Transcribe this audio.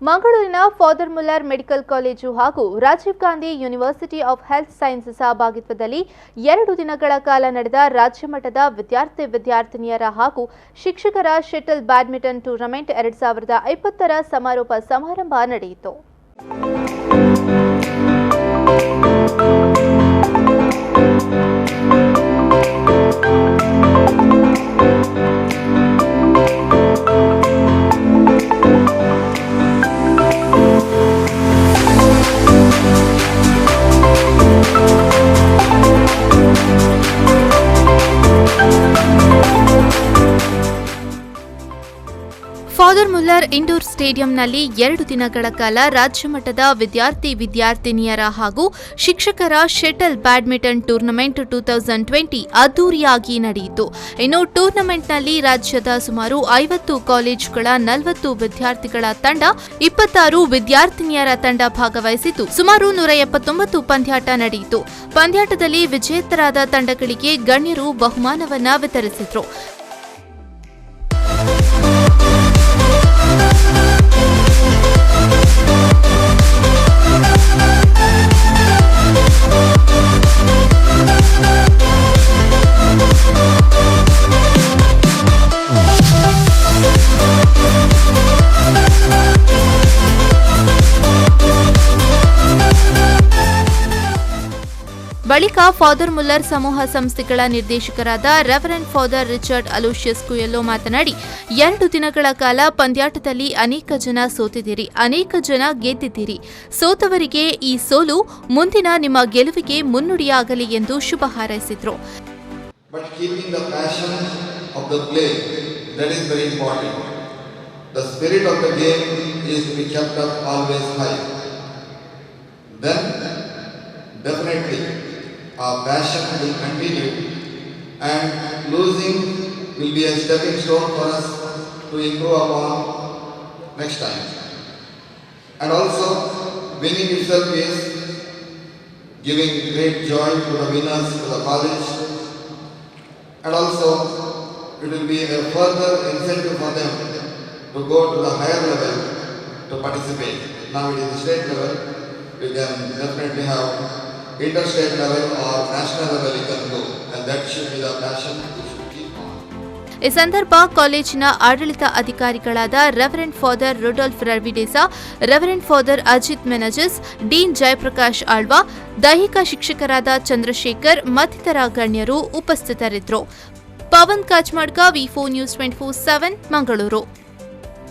ಮಂಗಳೂರಿನ father Muller medical college ಹಾಗೂ Rajiv Gandhi university of health science ಸಹಭಾಗಿತ್ವದಲ್ಲಿ 2 ದಿನಗಳ ಕಾಲ ನಡೆದ ರಾಜ್ಯಮಟ್ಟದ ವಿದ್ಯಾರ್ಥಿನಿಯರ ಹಾಗೂ ಶಿಕ್ಷಕರ ಶಟಲ್ ಬ್ಯಾಡ್ಮಿಂಟನ್ ಟೂರ್ನಮೆಂಟ್ 2020ರ ಸಮಾರೋಪ ಸಮಾರಂಭ ನಡೆಯಿತು. ಫಾದರ್ ಮುಲ್ಲರ್ ಇಂಡೋರ್ ಸ್ಟೇಡಿಯಂನಲ್ಲಿ 2 ದಿನಗಳ ಕಾಲ ರಾಜ್ಯಮಟ್ಟದ ವಿದ್ಯಾರ್ಥಿನಿಯರ ಹಾಗೂ ಶಿಕ್ಷಕರ ಶಟಲ್ ಬ್ಯಾಡ್ಮಿಂಟನ್ ಟೂರ್ನಮೆಂಟ್ 2020 ಅದ್ದೂರಿಯಾಗಿ ನಡೆಯಿತು. ಇನ್ನು ಟೂರ್ನಮೆಂಟ್ನಲ್ಲಿ ರಾಜ್ಯದ ಸುಮಾರು 50 ಕಾಲೇಜುಗಳ 40 ವಿದ್ಯಾರ್ಥಿಗಳ ತಂಡ, 26 ವಿದ್ಯಾರ್ಥಿನಿಯರ ತಂಡ ಭಾಗವಹಿಸಿದ್ದು ಸುಮಾರು 179 ಪಂದ್ಯಾಟ ನಡೆಯಿತು. ಪಂದ್ಯಾಟದಲ್ಲಿ ವಿಜೇತರಾದ ತಂಡಗಳಿಗೆ ಗಣ್ಯರು ಬಹುಮಾನವನ್ನ ವಿತರಿಸಿದರು. ಬಳಿಕ ಫಾದರ್ ಮುಲ್ಲರ್ ಸಮೂಹ ಸಂಸ್ಥೆಗಳ ನಿರ್ದೇಶಕರಾದ ರೆವರೆಂಡ್ ಫಾದರ್ ರಿಚರ್ಡ್ ಅಲೋಷಿಯಸ್ ಕುಯೆಲ್ಲೋ ಮಾತನಾಡಿ, 2 ದಿನಗಳ ಕಾಲ ಪಂದ್ಯಾಟದಲ್ಲಿ ಅನೇಕ ಜನ ಸೋತಿದ್ದೀರಿ, ಅನೇಕ ಜನ ಗೆದ್ದಿದ್ದೀರಿ. ಸೋತವರಿಗೆ ಈ ಸೋಲು ಮುಂದಿನ ನಿಮ್ಮ ಗೆಲುವಿಗೆ ಮುನ್ನುಡಿಯಾಗಲಿ ಎಂದು ಶುಭ ಹಾರೈಸಿದರು. Our passion will continue, and losing will be a stepping stone for us to improve upon next time. And also, winning itself is giving great joy to the winners, to the college, and also it will be a further incentive for them to go to the higher level to participate. Now it is the state level, we can definitely have interstate level or national level you can go, and that should be the passion we should keep on. ಈ ಸಂದರ್ಭ ಕಾಲೇಜಿನ ಆಡಳಿತ ಅಧಿಕಾರಿಗಳಾದ reverend father Rudolph Ravi D'Sa, reverend father Ajit Menezes, dean Jayaprakash Alva, ದೈಹಿಕ ಶಿಕ್ಷಕರಾದ ಚಂದ್ರಶೇಖರ್ ಮತ್ತಿತರ ಗಣ್ಯರು ಉಪಸ್ಥಿತರಿದ್ದರು. Pavan ಕಾಚ್ಮಾಡ್ಕ, V4 News 24/7 Mangaluru.